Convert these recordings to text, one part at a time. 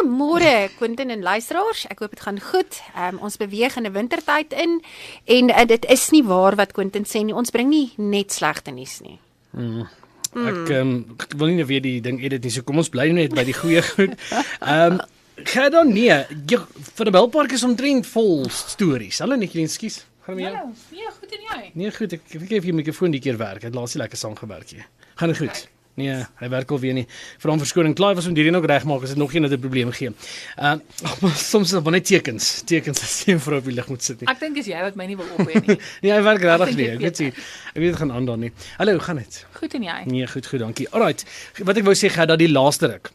Goeiemôre Quentin en luisteraars, ek hoop dit gaan goed. Ons beweeg in 'n wintertyd in en dit is nie waar wat Quentin sê nie, ons bring nie net slegte nuus nie. Ek wil nie weer die ding edit nie, so kom ons bly net by die goeie goed. Ga dan nee, vir 'n belpark is omtrent vol stories. Hallo Nikkie, ekskuus. Gaan met jou? Hallo, nee, goed en jy? Nee, goed, ek kyk of jy mikrofoon die keer werk. Hy het laas nie lekker saam gewerk nie. Gaan dit goed? Nee, hy werk alweer nie. Vir hom verskoning, klaar was om hierdie nog regmaak as dit nog een probleme gee. Soms is dit net tekens as jy 'n vrou op die lig moet sit nie. Ek dink is jy wat my nie wil ophoor nie. Nee, hy werk regtig nie. Ek weet dit gaan aan dan nie. Hallo, hoe gaan dit? Goed en jy? Nee, goed, dankie. Alright. Wat ek wou sê, gaan dat die laaste ruk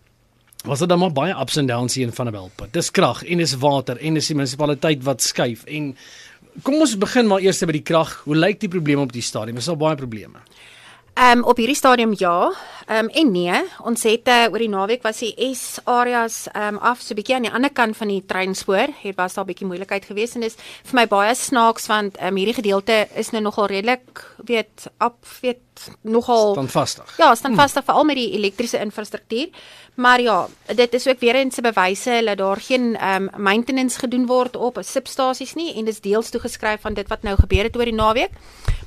was dit dan maar baie ups and downs hier in Vanderbijlpunt. Dis krag en dis water en dis die munisipaliteit wat skuif en kom ons begin maar eers by die krag. Hoe lyk die probleme op die stadium? Is al baie probleme. Op hierdie stadium ja, en nee, ons het oor die naweek was die S-areas af, so bietjie aan die ander kant van die treinspoor, hier was daar bietjie moeilikheid geweest en dis vir my baie snaaks, want hierdie gedeelte is nou nogal redelik, nogal standvastig. Ja, standvastig, veral met die elektriese infrastruktuur, maar ja, dit is ook weer eens 'n bewyse dat daar geen maintenance gedoen word op substasies nie, en dis deels toegeskryf van dit wat nou gebeur het oor die naweek,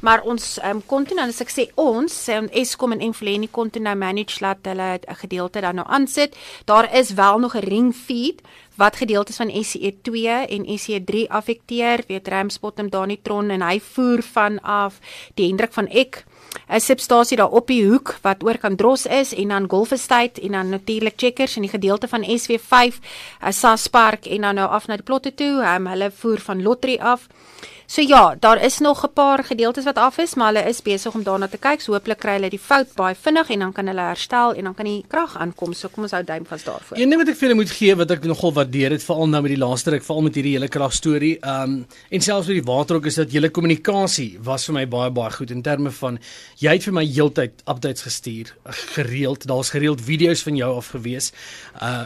maar ons kon toe, as ek sê ons, Eskom en Enfleni kon toe nou manage dat hulle 'n gedeelte dan nou aansit. Daar is wel nog 'n ring feed wat gedeeltes van SCE2 en SCE3 affekteer, weet Ramsbottom, Danitron, en hy voer vanaf die Hendrik van Eck 'n substasie daar op die hoek wat oor kan Dros is, en dan Golf Estate en dan natuurlik Checkers en die gedeelte van SW5, Saspark en dan nou af na die plotte toe. Hulle voer van Lottery af. So ja, daar is nog 'n paar gedeeltes wat af is, maar hulle is besig om daarna te kyk. So hooplik kry hulle die fout baie vinnig en dan kan hulle herstel en dan kan die krag aankom. So kom ons hou duim vas daarvoor. Een ding wat ek vir julle moet gee wat ek nogal waardeer het, veral nou met die laaste ruk, veral met hierdie hele kragstorie, en selfs met die water ook, is dat julle kommunikasie was vir my baie goed in terme van jy het vir my heeltyd updates gestuur, gereeld. Daar's gereeld video's van jou af gewees.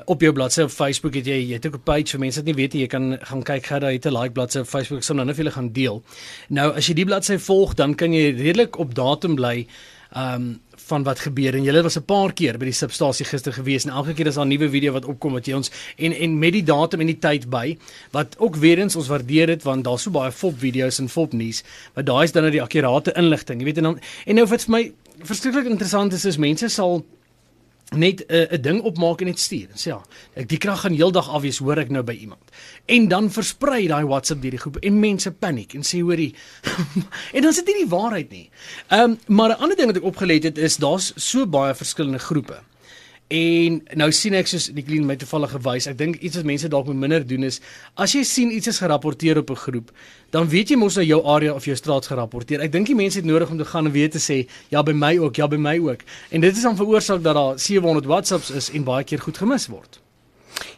Op jou bladsy op Facebook het jy het ook 'n page vir mense wat nie weet jy kan gaan kyk, gou daar het 'n like bladsy op Facebook, ek sal nou net vir julle gaan deel. Nou, as jy die bladsy volg, dan kan jy redelik op datum bly van wat gebeur, en julle was 'n paar keer by die substasie gister gewees, en elke keer is daar 'n nuwe video wat opkom wat jy ons, en met die datum en die tyd by, wat ook weer eens ons waardeer het, want daar's so baie fop video's en fop nuus, maar daai is dan nou die akkurate inligting, jy weet, en nou wat vir my verskriklik interessant is mense sal net 'n ding opmaak en net stuur, en sê ja, die krag gaan heeldag af wees, hoor ek nou by iemand, en dan versprei daai WhatsApp deur die groep, en mense paniek, en sê hoorie, en dan is dit nie die waarheid nie. Maar 'n ander ding wat ek opgelet het, is daar's so baie verskillende groepe, en nou sien ek, soos Nikkie my toevallig gewys, ek dink iets wat mense dalk moet minder doen is, as jy sien iets is gerapporteer op 'n groep, dan weet jy mos nou jou area of jou straat gerapporteer. Ek dink die mense het nodig om te gaan en weer te sê, ja by my ook, en dit is dan veroorsaak dat daar 700 WhatsApps is en baie keer goed gemis word.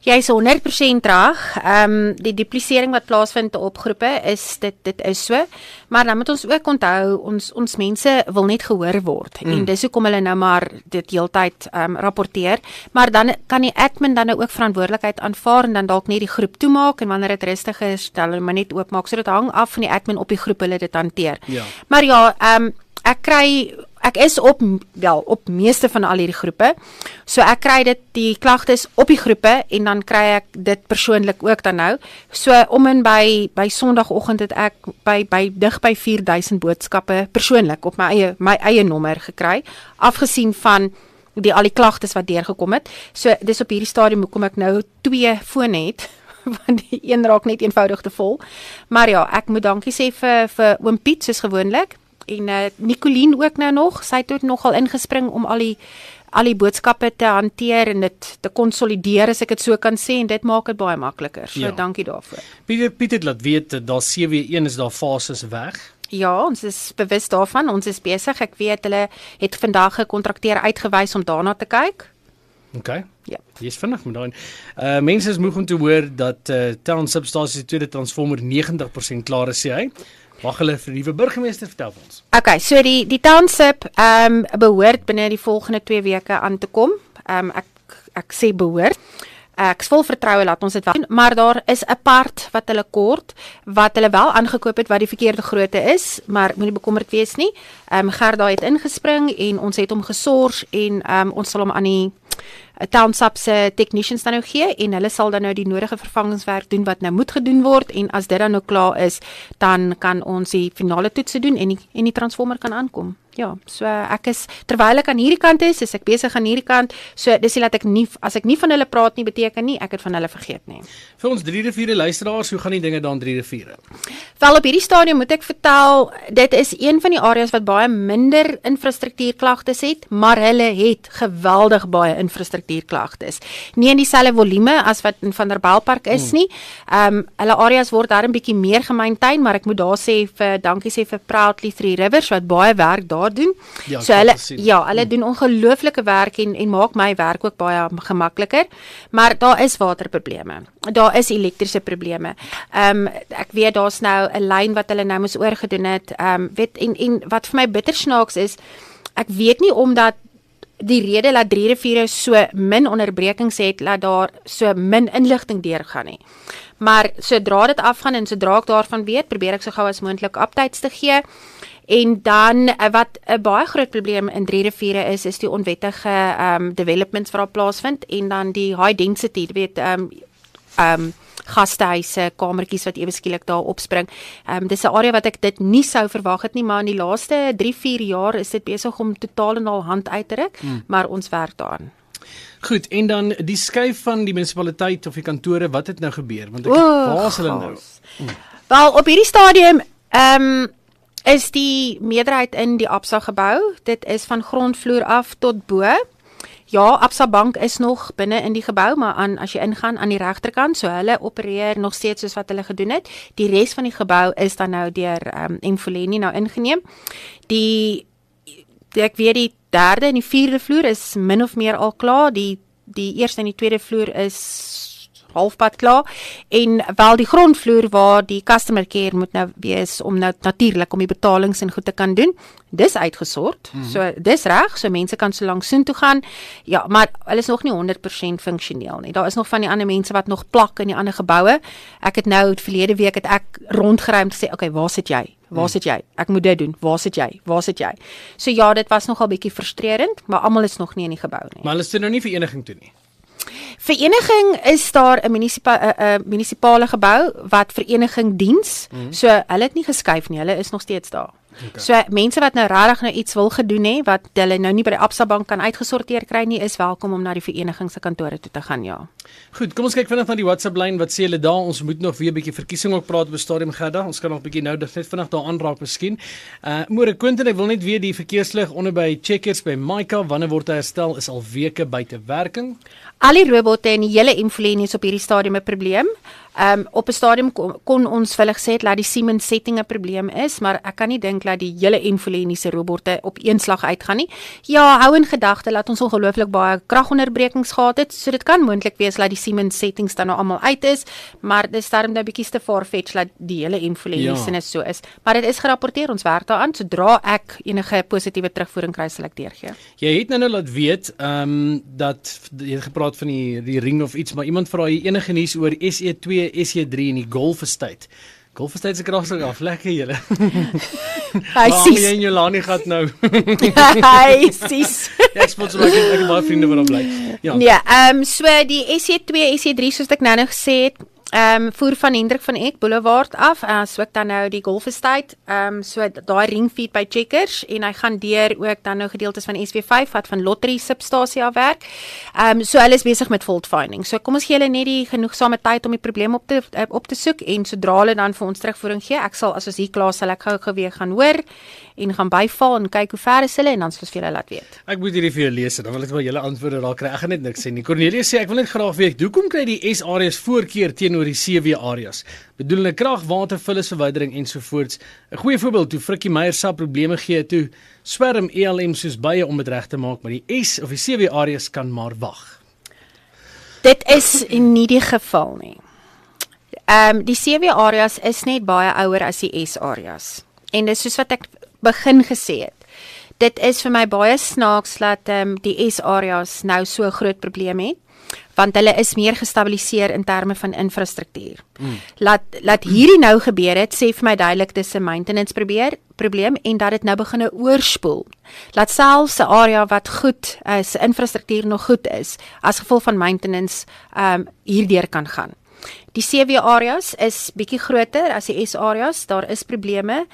Jy is 100% reg. Die duplisering wat plaasvind op groepe is dit is so, maar dan moet ons ook onthou ons mense wil net gehoor word, en dis hoekom hulle nou maar dit heeltyd rapporteer, maar dan kan die admin dan nou ook verantwoordelikheid aanvaar en dan dalk net die groep toemaak, en wanneer dit rustig is, dan hulle maar net oopmaak. So dit hang af van die admin op die groep hulle dit hanteer. Ja. Maar ja, ek is op meeste van al hierdie groepe, so ek kry dit, die klagtes op die groepe, en dan kry ek dit persoonlik ook dan nou, so om en by Sondagoggend het ek dig by 4000 boodskappe persoonlik op my eie nommer gekry, afgesien van al die klagtes wat deurgekom het, so dis op hierdie stadium hoekom ek nou 2 fone het, want die een raak net eenvoudig te vol, maar ja, ek moet dankie sê vir oom Piet, soos gewoonlik, en Nicolien ook nou nog, sy het ook nogal ingespring om al die boodskappe te hanteer en dit te konsolideer, as ek dit so kan sê, en dit maak dit baie makliker, so dankie daarvoor. Piet het laat weet, daar CW1 is daar fases weg. Ja, ons is bewus daarvan, ons is besig, ek weet, hulle het vandag 'n kontrakteur uitgewys om daarna te kyk. Okay. Ja. Jy is vinnig met daai. Mense is moeg om te hoor dat Town Substasie se tweede transformer 90% klaar is, sê hy. Mag hulle vir die nuwe burgemeester vertel vir ons? Okay, so die township behoort binne die volgende 2 weke aan te kom. Ek sê behoort. Ek is vol vertroue laat ons dit wel, maar daar is 'n part wat hulle kort, wat hulle wel aangekoop het wat die verkeerde grootte is, maar moenie bekommerd wees nie. Gerda het ingespring en ons het hom gesors en ons sal hom aan die Townsap se technicians dan nou gee en hulle sal dan nou die nodige vervangingswerk doen wat nou moet gedoen word en as dit dan nou klaar is, dan kan ons die finale toetse doen en die transformer kan aankom. Ja, so ek is terwyl ek aan hierdie kant is ek besig aan hierdie kant. So dis nie dat as ek nie van hulle praat nie, beteken nie ek het van hulle vergeet nie. Vir ons 3 riviere luisteraars, hoe gaan die dinge daar in 3 riviere? Wel op hierdie stadium moet ek vertel, dit is een van die areas wat baie minder infrastruktuurklagtes het, maar hulle het geweldig baie infrastruktuurklagtes. Nie in dieselfde volume as wat in Vanderbijlpark is nie. Hulle areas word daar 'n bietjie meer gemaintain, maar ek moet daar sê dankie sê vir Proudly 3 Rivers wat baie werk daar doen. Ja, so hulle doen ongelooflike werk en maak my werk ook baie gemakliker. Maar daar is waterprobleme. Daar is elektriese probleme. Ek weet daar's nou 'n lyn wat hulle nou moes oorgedoen het. En wat vir my bitter snaaks is, ek weet nie omdat die rede dat 3 riviere so min onderbrekings het, laat daar so min inligting deurgaan nie. Maar sodra dit afgaan en sodra ek daarvan weet, probeer ek so gou as moontlik updates te gee. En dan wat 'n baie groot probleem in 3 riviere is die onwettige developments wat daar plaasvind en dan die high density, gastehuise, kamertjies wat ewe skielik daar opspring. Dis 'n area wat ek dit nie sou verwag het nie, maar in die laaste 3-4 jaar is dit besig om totaal en al hand uit te ruk, maar ons werk daaraan. Goed, en dan die skuif van die munisipaliteit of die kantore, wat het nou gebeur? Want waar is hulle nou? Wel, op hierdie stadium is die meerderheid in die Absa gebou. Dit is van grondvloer af tot bo. Ja, Absa Bank is nog binne in die gebou, maar as jy ingaan aan die regterkant, so hulle opereer nog steeds soos wat hulle gedoen het. Die res van die gebou is dan nou deur Mfoleni nou ingeneem. Ek weet die 3de en die 4de vloer is min of meer al klaar. Die eerste en die 2de vloer is halfpad klaar en wel die grondvloer waar die customer care moet nou wees om nou natuurlik om die betalings en goed te kan doen. Dis uitgesort. So dis reg, so mense kan so lank soontoe gaan. Ja, maar hulle is nog nie 100% funksioneel nie. Daar is nog van die ander mense wat nog plak in die ander geboue. Ek het nou verlede week het ek rondgery om te sê, okay, waar sit jy? Waar sit jy? Ek moet dit doen. Waar sit jy? Waar sit jy? So ja, dit was nogal bietjie frustrerend, maar almal is nog nie in die gebou nie. Maar hulle is nou nie vereniging toe nie. Vereniging is daar 'n munisipale gebou wat vereniging diens. So hulle het nie geskuif nie, hulle is nog steeds daar. Okay. So mense wat nou regtig nou iets wil gedoen hê wat hulle nou nie by die Absa Bank kan uitgesorteer kry nie, is welkom om na die vereniging se kantore toe te gaan, ja. Goed, kom ons kyk vinnig na die WhatsApp lyn. Wat sê hulle daar? Ons moet nog weer 'n bietjie verkiesing ook praat op stadium Gerda. Ons kan nog 'n bietjie nou net vinnig daar aanraak miskien. Môre Quentin, ek wil net weet die verkeerslig onder by Checkers by Maika, wanneer word hy herstel? Is al weke buite werking. Al die robotte en die hele Mfoleni is op hierdie stadium 'n probleem. Op 'n stadium kon ons vir hulle gesê het dat die Siemens setting 'n probleem is, maar ek kan nie dink dat die hele Mfoleni se robotte op een slag uitgaan nie. Ja, hou in gedagte dat ons ongelooflik baie kragonderbrekings gehad het, so dit kan moontlik wees dat die Siemens settings dan nou almal uit is, maar dis daarom nou 'n bietjie te far-fetched dat die hele Mfoleni se so is. Maar dit is gerapporteer, ons werk daaraan. Sodra ek enige positiewe terugvoering kry, sal ek deurgee. Jy het nou laat weet dat jy het gepraat van die ring of iets, maar iemand vra hier enige nuus oor SE2 SE3 in die Golf Estate. Golf Estate se kragsig af, lekker julle. Hy sies. Jy en Jolani gaan nou. Hy sies. Ja, ek spot so ek het baie vriende wat op bly. Ja. Nee, so die SE2, SE3 soos ek nou gesê het, voer van Hendrik van Eck Boulevard af, so ek dan nou die Golf Estate, so daai ringfeed by Checkers, en hy gaan deur ook dan nou gedeeltes van SW5 wat van Lottery substasie af werk. So hulle is besig met fault finding. So kom ons gee hulle net die genoegsame tyd om die probleem op te soek, en sodra hulle dan vir ons terugvoering gee, ek sal as ons hier klaar sal ek gou weer gaan hoor en gaan byval en kyk hoe ver is hulle, en dan sal ons vir julle laat weet. Ek moet hierdie vir jou lees, dan wil ek wel julle antwoorde daar kry. Ek gaan net niks sê nie. Cornelius sê ek wil net graag weet, hoekom kry die S areas voorkeur teenoor die CW areas? Bedoel hulle krag, water, vullisverwydering ensovoorts. 'n Goeie voorbeeld, toe Frikkie Meyer se probleme gee, toe swerm ELM soos baie om dit reg te maak, maar die S of die CW areas kan maar wag. Dit is nie die geval nie. Die CW areas is net baie ouer as die S areas. En dis soos wat ek begin gesê het. Dit is vir my baie snaaks dat die S areas nou so 'n groot probleem het, want hulle is meer gestabiliseer in terme van infrastruktuur. Laat hierdie nou gebeur het, sê vir my duidelik dis 'n maintenance probleem en dat dit nou begin oorspoel. Laat selfs 'n area wat goed is, infrastruktuur nog goed is, as gevolg van maintenance hierdeur kan gaan. Die CW areas is bietjie groter as die S areas, daar is probleme.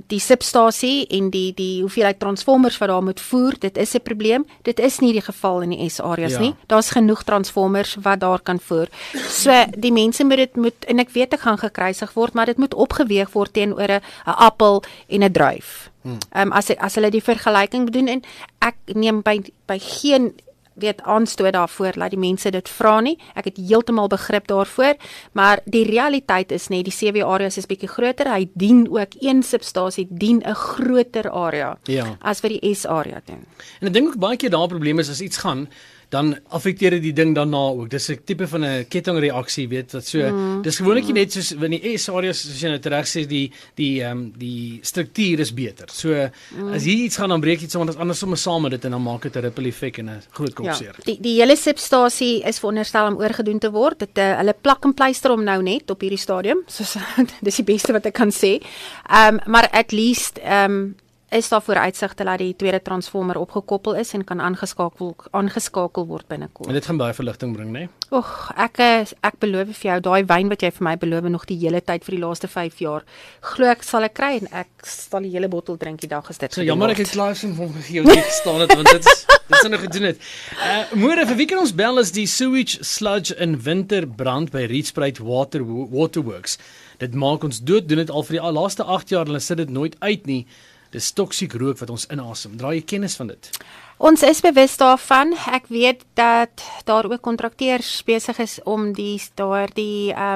Die substasie en die hoeveelheid transformers wat daar moet voer, dit is 'n probleem. Dit is nie die geval in die S areas nie. Daar's genoeg transformers wat daar kan voer. So die mense moet en ek weet ek gaan gekruisig word, maar dit moet opgeweeg word teenoor 'n appel en 'n druif. As hulle die vergelyking doen en ek neem by geen aanstoot daarvoor, laat die mense dit vra nie. Ek het heeltemal begrip daarvoor, maar die realiteit is net, die CW areas is bietjie groter, hy dien ook, een substasie dien 'n groter area, as wat die S area doen. En ek dink ook baie keer daar probleem is, as iets gaan, dan affekteer dit die ding daarna ook. Dis 'n tipe van 'n kettingreaksie, weet wat so. Dis gewoonlik net soos in die S areas, soos jy nou reg sê, die struktuur is beter. So as hier iets gaan, dan breek iets andersom saam met dit en dan maak dit 'n ripple effek en 'n groot kopseer. Die hele substasie is veronderstel om oorgedoen te word. Hulle plak en pleister hom nou net op hierdie stadium. Soos dis die beste wat ek kan sê. Maar at least is daar vooruitsigte dat die tweede transformer opgekoppel is en kan aangeskakel word binnekort. En dit gaan baie verligting bring, né? Ek beloof vir jou, daai wyn wat jy vir my beloof nog die hele tyd vir die laaste 5 jaar, glo ek sal ek kry en ek sal die hele bottel drink die dag as dit gedoen word. Jammer ek het live van hom gegee om dit staan het, want dit is nog gedoen het. Môre, vir wie kan ons bel as die sewage sludge in winter brand by Rietspruit Waterworks? Dit maak ons dood, doen dit al vir die laaste 8 jaar, hulle sit dit nooit uit nie. Dis toksiek rook wat ons inasem. Dra jy kennis van dit? Ons is bewus daarvan. Ek weet dat daar ook kontrakteurs besig is om die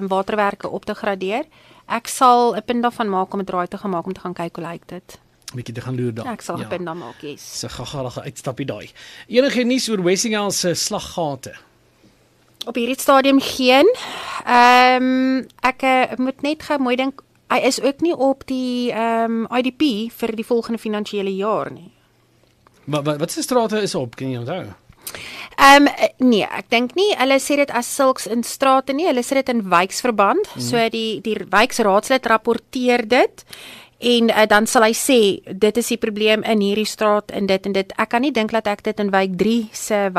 waterwerke op te gradeer. Ek sal 'n punt daarvan maak om 'n draai te gaan maak om te gaan kyk hoe lyk dit. Bietjie te gaan loer daar. Ek sal 'n punt dan maak, yes. So gaga uitstappie daai. Enige nuus oor Westinghouse se slaggate? Op hierdie stadium geen. Ek moet net gou mooi dink. Hy is ook nie op die IDP vir die volgende finansiële jaar nie. Wat se strate is op, kan jy onthou? Nee, ek dink nie. Hulle sê dit as sulks in strate nie, hulle sê dit in wijksverband. So die wijksraadslid rapporteer dit en dan sal hy sê dit is die probleem in hierdie straat en dit. Ek kan nie dink dat ek dit in wijk 3 se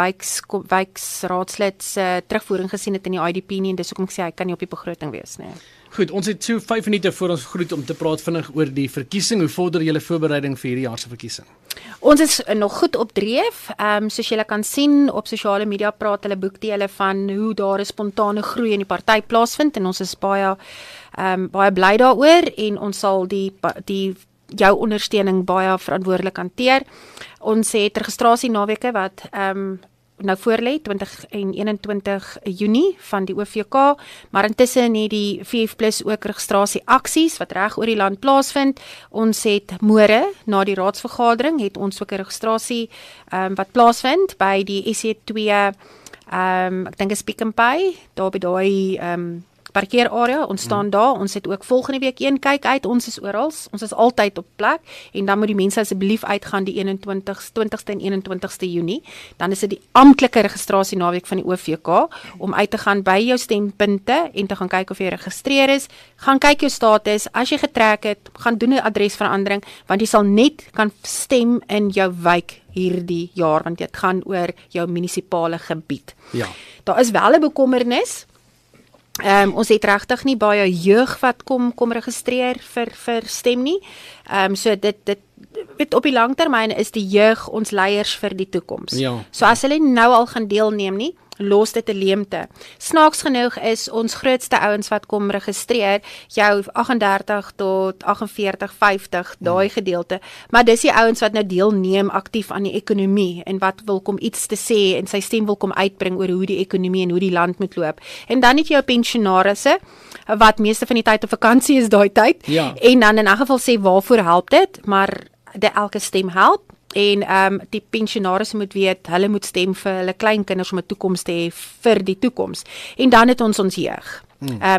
wijksraadslid se terugvoering gesien het in die IDP nie en dis hoekom ek sê hy kan nie op die begroting wees nie. Goed, ons het so 5 minute voor ons groet om te praat vinnig oor die verkiesing. Hoe vorder julle voorbereiding vir hierdie jaar se verkiesing? Ons is nog goed op dreef. Soos julle kan sien op sosiale media praat hulle boekdele van hoe daar 'n spontane groei in die party plaasvind en ons is baie bly daaroor en ons sal jou ondersteuning baie verantwoordelik hanteer. Ons het registrasie naweke wat nou voorlê 20 en 21 Junie van die OVK, maar intussen het die VF+ ook registrasie aksies wat reg oor die land plaasvind. Ons het môre na die raadsvergadering het ons ook 'n registrasie wat plaasvind by die SC2 ek dink is Pick n Pay, daar by daai parkeerarea, ons staan daar, ons het ook volgende week een kyk uit, ons is oral, ons is altyd op plek, en dan moet die mense asseblief uitgaan die 20ste en 21ste Junie, dan is dit die amptelike registrasie naweek van die OVK, om uit te gaan by jou stempunte, en te gaan kyk of jy geregistreer is, gaan kyk jou status, as jy getrek het, gaan doen 'n adresverandering, want jy sal net kan stem in jou wijk hierdie jaar, want dit gaan oor jou munisipale gebied. Ja. Daar is wel 'n bekommernis. Ons het regtig nie baie jeug wat kom registreer vir stem nie. So dit weet op die langtermyn is die jeug ons leiers vir die toekoms. Ja. So as hulle nou al gaan deelneem nie, los dit 'n leemte. Snaaks genoeg is ons grootste ouens wat kom registreer, jou 38 tot 48, 50, daai gedeelte, maar dis die ouens wat nou deelneem aktief aan die ekonomie en wat wil kom iets te sê en sy stem wil kom uitbring oor hoe die ekonomie en hoe die land moet loop. En dan het jy jou pensionarisse wat meeste van die tyd op vakansie is daai tyd, ja. En dan in 'n geval sê waarvoor help dit, maar elke stem help. En die pensionaars moet weet, hulle moet stem vir hulle kleinkinders om 'n toekoms te hê vir die toekoms. En dan het ons jeug.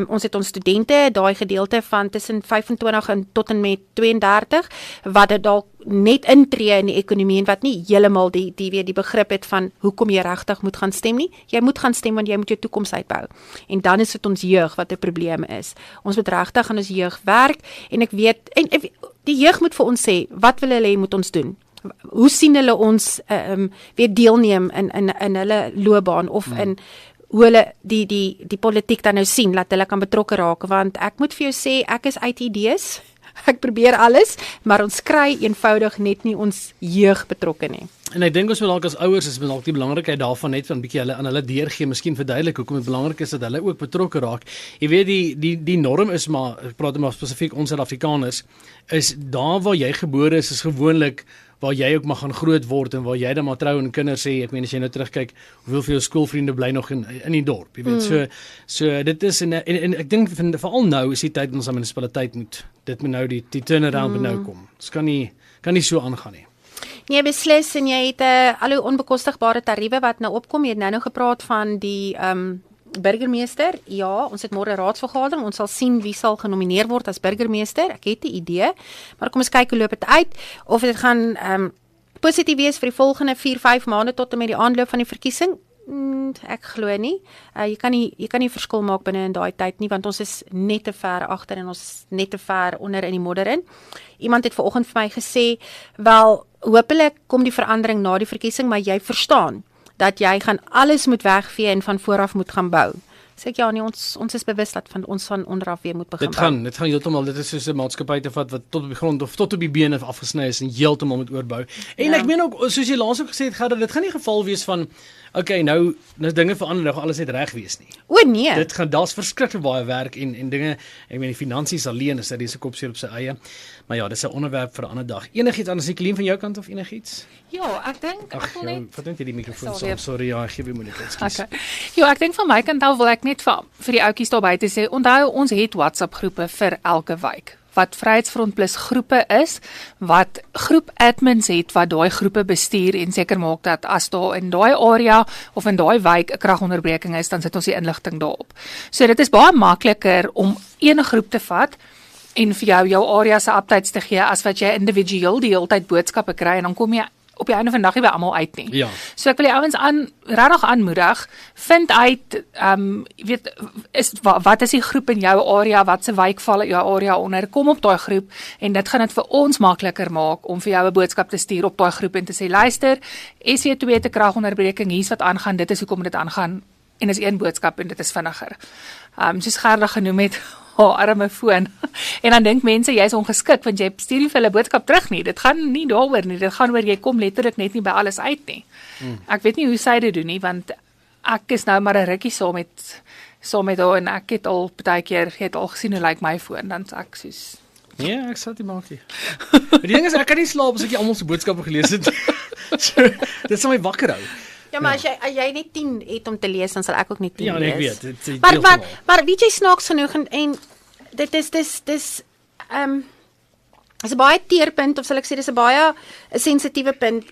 Ons het ons studente, daai gedeelte van tussen 25 en tot en met 32, wat dit dalk net intree in die ekonomie en wat nie heeltemal die begrip het van hoekom jy regtig moet gaan stem nie. Jy moet gaan stem want jy moet jou toekoms uitbou. En dan is dit ons jeug wat 'n probleem is. Ons moet regtig aan ons jeug werk en ek weet en die jeug moet vir ons sê wat wil hulle hê moet ons doen? Hoe sien hulle ons weer deelneem in hulle loopbaan of in hoe hulle die politiek dan nou sien, laat hulle kan betrokke raak, want ek moet vir jou sê, ek is uit idees, ek probeer alles, maar ons kry eenvoudig net nie ons jeug betrokke nie. En ek dink ons moet dalk as ouers is dalk die belangrikheid daarvan net van 'n bietjie hulle aan hulle deurgee, miskien verduidelik hoekom dit belangrik is dat hulle ook betrokke raak. Jy weet die norm is maar, ek praat maar spesifiek ons Suid-Afrikaners, is daar waar jy gebore is gewoonlik waar jy ook mag gaan groot word en waar jy dan maar trou en kinders sê, ek meen as jy nou terugkyk, hoeveel van jou skoolvriende bly nog in die dorp, jy weet, so dit is en ek dink veral nou is die tyd in ons munisipaliteit moet nou die turnaround moet nou kom. Dit kan nie so aangaan nie. Nee, beslis en jy het al die onbekostigbare tariewe wat nou opkom. Jy het nou gepraat van die burgemeester. Ja, ons het môre 'n raadsvergadering. Ons sal sien wie sal genomineer word as burgemeester. Ek het 'n idee, maar kom ons kyk hoe loop dit uit of dit gaan positief wees vir die volgende 4-5 maande tot en met die aanloop van die verkiesing. Ek glo nie. Jy kan nie verskil maak binne in daai tyd nie, want ons is net te ver agter en ons is net te ver onder in die modder in. Iemand het vanoggend vir my gesê, wel, hopelik kom die verandering na die verkiesing, maar jy verstaan dat jy gaan alles moet wegvee en van vooraf moet gaan bou. Sê ek ja nee, ons is bewus dat ons van onderaf weer moet begin bou. Dit gaan heeltemal, dit is soos 'n maatskappy te vat wat tot op die grond of tot op die bene afgesny is en heeltemal moet oorbou. En ek meen ook, soos jy laas ook gesê het, Gerda, dit gaan nie geval wees van okay, nou dinge verander, nou gaan alles net reg wees nie. O nee. Dit gaan daar's verskriklik baie werk en dinge, ek meen die finansies alleen is 'n risikopseer op sy eie. Maar ja, dis 'n onderwerp vir 'n ander dag. Enigiets anders, Nicoline, van jou kant of enigiets? Ja, ek dink ek wil net vat net die mikrofoon saam. Sorry, ja, ek gee weer moeilikheid. Okay. Ja, ek dink van my kant af wil ek net vir die ouetjies daar buite sê, onthou ons het WhatsApp groepe vir elke wijk. Wat Vryheidsfront Plus groepe is, wat groep admins het wat daai groepe bestuur en seker maak dat as daar in daai area of in daai wijk 'n kragonderbreking is, dan sit ons die inligting daarop. So dit is baie makliker om een groep te vat en vir jou area se updates te gee as wat jy individueel die hele tyd boodskappe kry en dan kom jy op die einde van die dag nie by almal uit nie. Ja. So ek wil die ouens regtig aanmoedig, vind uit wat is die groep in jou area, wat se wijk val jou area onder, kom op daai groep en dit gaan dit vir ons makliker maak om vir jou 'n boodskap te stuur op daai groep en te sê luister, SW2 te kragonderbreking, hier's wat aangaan, dit is hoekom dit aangaan en is een boodskap en dit is vinniger. Soos Gerda genoem het, arme foon. En dan dink mense jy is ongeskik want jy stuur nie vir hulle boodskap terug nie. Dit gaan nie daaroor nie. Dit gaan oor jy kom letterlik net nie by alles uit nie. Ek weet nie hoe sy dit doen nie want ek is nou maar 'n rukkie saam met haar en ek het al baie keer het al gesien hoe lyk my foon dan ek soos ja, ek sal dit maak nie. Die ding is ek kan nie slaap as ek almal se boodskappe gelees het. So, dit sal my wakker hou. Ja, maar as jy net 10 het om te lees, dan sal ek ook net 10 lees. Ja, ek weet. Maar weet jy snaaks genoeg en dit is 'n baie teerpunt of sal ek sê dis 'n baie sensitiewe punt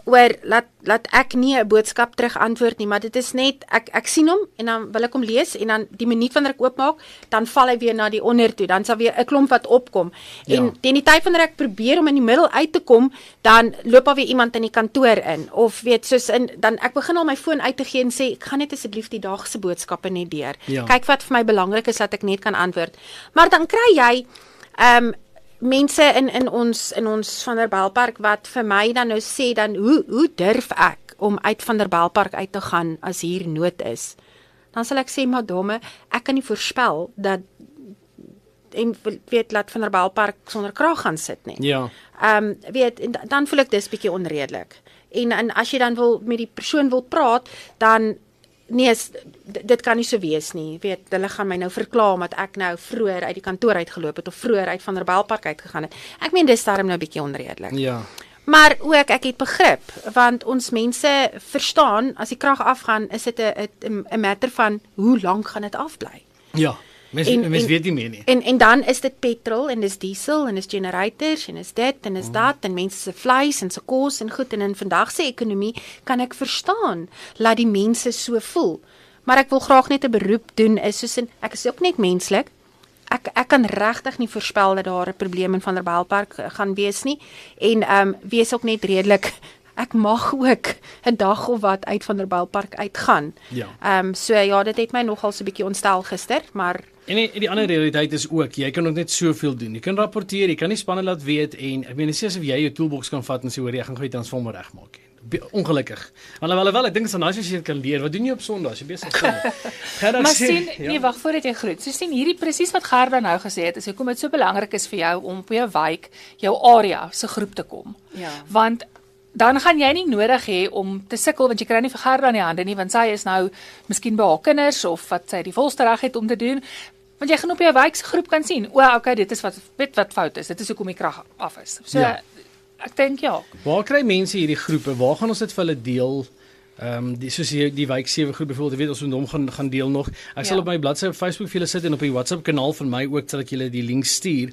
oor laat ek nie 'n boodskap terug antwoord nie, maar dit is net ek sien hom en dan wil ek hom lees en dan die minuut wanneer ek oopmaak, dan val hy weer na die onder toe, dan sal weer 'n klomp wat opkom. En teen die tyd wanneer ek probeer om in die middel uit te kom, dan loop daar weer iemand in die kantoor in of weet soos dan ek begin al my foon uit te gee en sê ek gaan net asseblief die dag se boodskappe net deur. Kyk wat vir my belangrik is dat ek net kan antwoord. Maar dan kry jy mense in ons Vanderbijlpark wat vir my dan nou sê dan hoe durf ek om uit Vanderbijlpark uit te gaan as hier nood is? Dan sal ek sê madame, ek kan nie voorspel dat en weet laat Vanderbijlpark sonder krag gaan sit nie. Ja. Dan voel ek dis bietjie onredelik. En as jy dan met die persoon wil praat, dan nee, dit kan nie so wees nie. Weet, hulle gaan my nou verkla omdat ek nou vroeër uit die kantoor uitgeloop het of vroeër uit Vanderbijlpark uitgegaan het. Ek meen dis daarom nou bietjie onredelik. Ja. Maar ook ek het begrip want ons mense verstaan as die krag afgaan, is dit 'n matter van hoe lank gaan dit afbly. Ja. Mens weet nie meer nie. En dan is dit petrol en dis diesel en dis generators en is dit en is dat en mense se vleis en se kos en goed en in vandag se ekonomie kan ek verstaan laat die mense so voel. maar ek wil graag net 'n beroep doen is soos in ek is ook net menslik. Ek kan regtig nie voorspel dat daar 'n probleem in Vanderbijlpark gaan wees nie en wees ook net redelik ek mag ook 'n dag of wat uit Vanderbijlpark uitgaan. Ja. So ja, dit het my nogal so 'n bietjie ontstel gister, maar En die ander realiteit is ook, jy kan ook net soveel doen. Jy kan rapporteer, jy kan nie spanne laat weet en ek meen dis asof jy jou toolbox kan vat en sê hoor jy gaan gou die transformer regmaak. Ongelukkig. Alhoewel ek dink dit is nice as jy dit kan leer. Wat doen jy op Sondag as jy besig is? Maar sien, nee, wag voordat jy groet. So sien hierdie presies wat Gerda nou gesê het, is hoekom dit so belangrik is vir jou om op jou wijk, jou area se groep te kom. Ja. Want dan gaan jy nie nodig hê om te sukkel want jy kry nie vir Gerda in die hande nie want sy is nou miskien by haar kinders of wat sy die volste reg het om te doen. Want jy gaan op jou wijk se groep kan sien. Okay, dit is wat fout is. Dit is hoekom die krag af is. So Ja. ek dink ja. Waar kry mense hierdie groepe? Waar gaan ons dit vir hulle deel? Soos die wijk 7 groep byvoorbeeld, weet ons moet hom gaan deel nog. Ek sal op my bladsy op Facebook vir julle sit en op die WhatsApp kanaal van my ook sal ek julle die link stuur.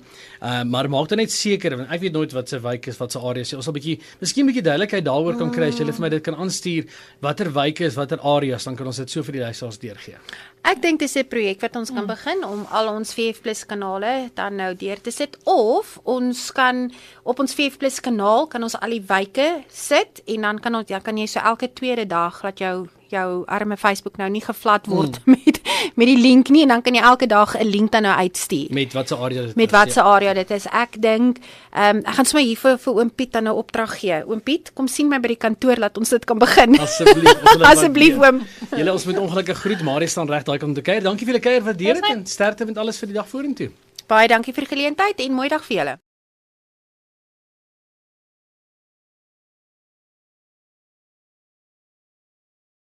Maar maak dan net seker want ek weet nooit wat se wijk is, wat se area is. Ons sal miskien 'n bietjie duidelikheid daaroor kan kry as julle vir my dit kan aanstuur watter wyke is, watter areas, dan kan ons dit so vir die luisteraars deurgee. ek dink dis 'n projek wat ons kan begin om al ons VF+ kanale dan nou deur te sit of ons kan op ons VF+ kanaal kan ons al die wyke sit en dan kan jy so elke tweede dag laat jou arme Facebook nou nie gevlat word met die link nie en dan kan jy elke dag 'n link dan nou uitstuur. Met watse area dit is. Met watse area dit is. Ek dink ek gaan sommer hier vir oom Piet dan 'n opdrag gee. Oom Piet, kom sien my by die kantoor laat ons dit kan begin. Asseblief oom. Julle ons moet ongelukkig groet, Marie staan reg daai kant om te kuier. Dankie vir julle kuier, waardeer dit en sterkte met alles vir die dag vorentoe. Baie dankie vir die geleentheid en mooi dag vir julle.